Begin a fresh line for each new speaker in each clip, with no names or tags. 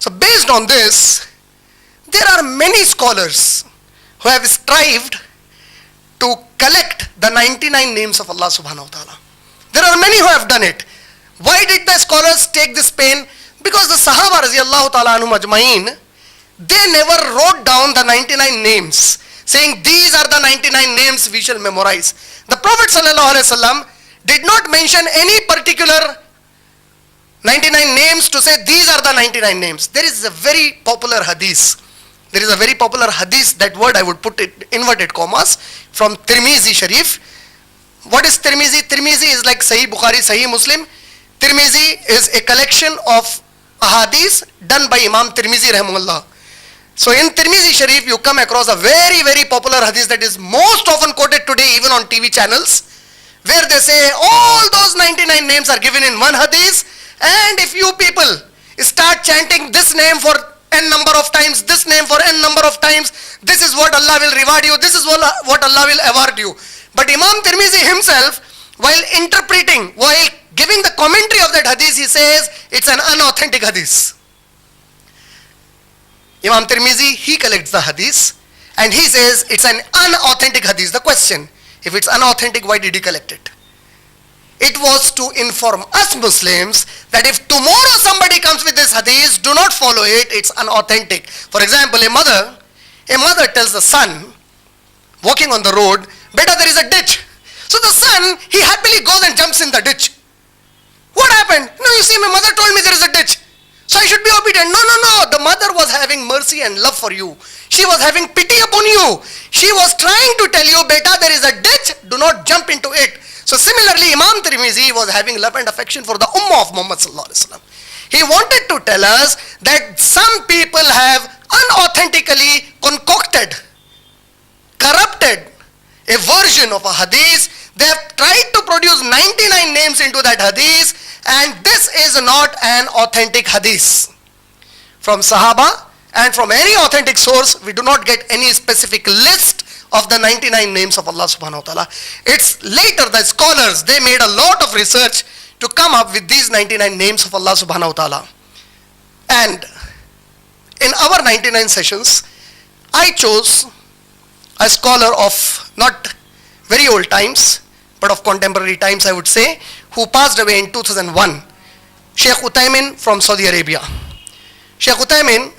So based on this, there are many scholars who have strived to collect the 99 names of Allah subhanahu wa ta'ala. There are many who have done it. Why did the scholars take this pain? Because the Sahaba radiallahu ta'ala anhum ajma'in, they never wrote down the 99 names, saying these are the 99 names we shall memorize. The Prophet sallallahu alaihi wasallam did not mention any particular 99 names to say these are the 99 names. There is a very popular hadith. There is a very popular hadith, that word I would put it inverted commas, from Tirmizi Sharif. What is Tirmizi? Tirmizi is like Sahih Bukhari, Sahih Muslim. Tirmizi is a collection of ahadith done by Imam Tirmizi rahimahullah. So in Tirmizi Sharif you come across a very, very popular hadith that is most often quoted today even on TV channels, where they say all those 99 names are given in one hadith, and if you people start chanting this name for n number of times, this name for n number of times, this is what Allah will reward you, this is what Allah will award you. But Imam Tirmizi himself, while interpreting, while giving the commentary of that hadith, he says it's an unauthentic hadith. Imam Tirmizi, he collects the hadith and he says it's an unauthentic hadith. The question, if it's unauthentic, why did he collect it? It was to inform us Muslims that if tomorrow somebody comes with this hadith, do not follow it, it's unauthentic. For example, a mother tells the son, walking on the road, beta, there is a ditch. So the son, he happily goes and jumps in the ditch. What happened? No, you see, my mother told me there is a ditch, so I should be obedient. No. The mother was having mercy and love for you. She was having pity upon you. She was trying to tell you, beta, there is a ditch, do not jump into it. So similarly, Imam Tirmizi was having love and affection for the Ummah of Muhammad sallallahu alaihi wasallam. He wanted to tell us that some people have unauthentically concocted, corrupted a version of a hadith. They have tried to produce 99 names into that hadith, and this is not an authentic hadith. From Sahaba and from any authentic source, we do not get any specific list of the 99 names of Allah subhanahu wa ta'ala. It's later the scholars, they made a lot of research to come up with these 99 names of Allah subhanahu wa ta'ala. And in our 99 sessions, I chose a scholar of not very old times, but of contemporary times I would say, who passed away in 2001, Sheikh Uthaymin from Saudi Arabia. Sheikh Uthaymin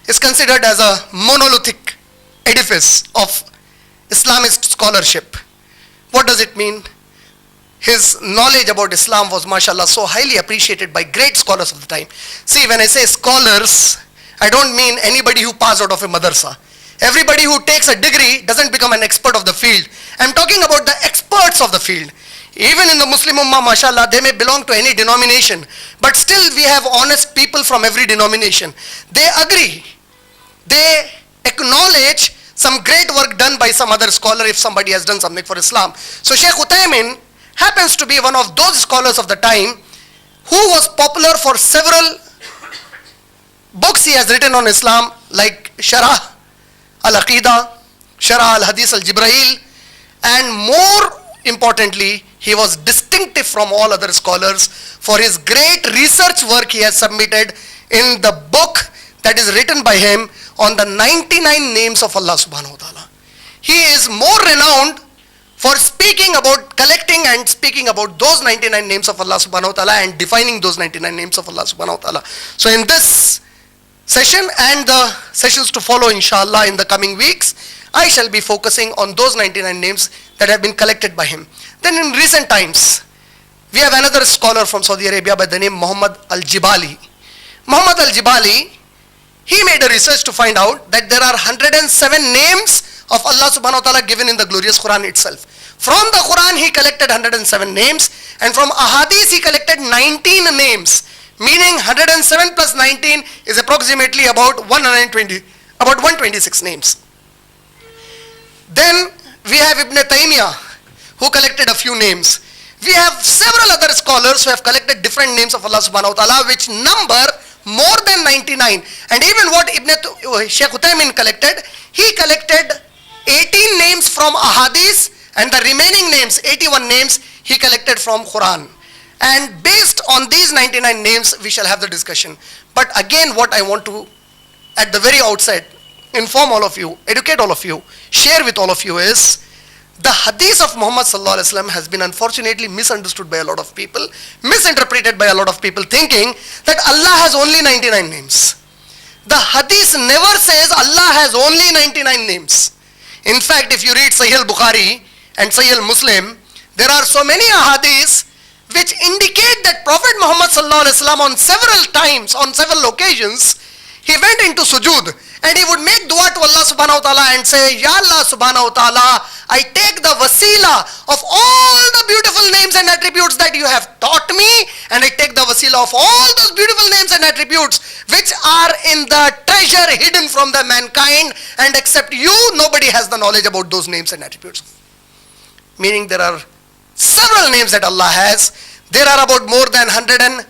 is considered as a monolithic edifice of Islamist scholarship. What does it mean? His knowledge about Islam was, mashallah, so highly appreciated by great scholars of the time. See, when I say scholars, I don't mean anybody who passed out of a madrasa. Everybody who takes a degree doesn't become an expert of the field. I'm talking about the experts of the field. Even in the Muslim Ummah, mashallah, they may belong to any denomination, but still we have honest people from every denomination. They agree. They acknowledge some great work done by some other scholar if somebody has done something for Islam. So Sheikh Uthaymin happens to be one of those scholars of the time who was popular for several books he has written on Islam, like Sharah al-Aqidah, Sharah al-Hadith al-Jibrail, and more importantly, he was distinctive from all other scholars for his great research work he has submitted in the book that is written by him on the 99 names of Allah subhanahu wa ta'ala. He is more renowned for speaking about, collecting and speaking about those 99 names of Allah subhanahu wa ta'ala and defining those 99 names of Allah subhanahu wa ta'ala. So in this session and the sessions to follow inshallah in the coming weeks, I shall be focusing on those 99 names that have been collected by him. Then in recent times, we have another scholar from Saudi Arabia by the name Muhammad al-Jibali. Muhammad al-Jibali, he made a research to find out that there are 107 names of Allah subhanahu wa ta'ala given in the glorious Quran itself. From the Quran he collected 107 names, and from ahadith he collected 19 names, meaning 107 plus 19 is approximately about 126 names. Then we have Ibn Taymiyyah, who collected a few names. We have several other scholars who have collected different names of Allah subhanahu wa ta'ala, which number more than 99. And even what Sheikh Uthaymin collected, he collected 18 names from ahadith, and the remaining names, 81 names, he collected from Quran. And based on these 99 names, we shall have the discussion. But again, what I want to, at the very outset, inform all of you, educate all of you, share with all of you is, the hadith of Muhammad sallallahu alaihi wasallam has been unfortunately misunderstood by a lot of people, misinterpreted by a lot of people, thinking that Allah has only 99 names. The hadith never says Allah has only 99 names. In fact, if you read Sahih al-Bukhari and Sahih al-Muslim, there are so many hadiths which indicate that Prophet Muhammad sallallahu alaihi wasallam on several times, on several occasions, he went into sujood and he would make dua to Allah subhanahu wa ta'ala and say, Ya Allah subhanahu wa ta'ala, I take the wasila of all the beautiful names and attributes that you have taught me, and I take the wasila of all those beautiful names and attributes which are in the treasure hidden from the mankind, and except you, nobody has the knowledge about those names and attributes. Meaning there are several names that Allah has. There are about more than 107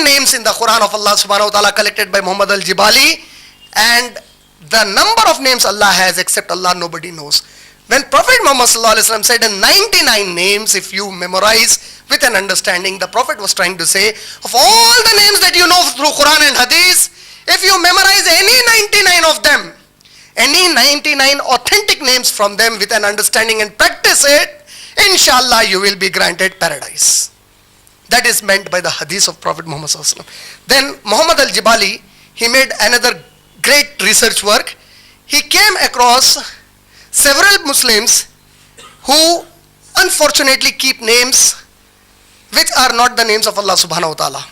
names in the Quran of Allah subhanahu wa ta'ala collected by Muhammad al-Jibali, and the number of names Allah has except Allah, nobody knows. When Prophet Muhammad sallallahu alaihi wasallam said 99 names, if you memorize with an understanding, the Prophet was trying to say, of all the names that you know through Quran and Hadith, if you memorize any 99 of them, any 99 authentic names from them with an understanding and practice it, inshallah you will be granted paradise. That is meant by the Hadith of Prophet Muhammad sallallahu alaihi wasallam. Then Muhammad al-Jibali, he made another great research work. He came across several Muslims who unfortunately keep names which are not the names of Allah subhanahu wa ta'ala.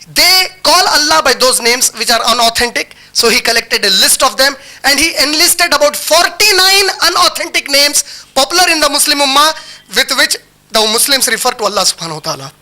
They call Allah by those names which are unauthentic. So he collected a list of them and he enlisted about 49 unauthentic names popular in the Muslim Ummah with which the Muslims refer to Allah subhanahu wa ta'ala.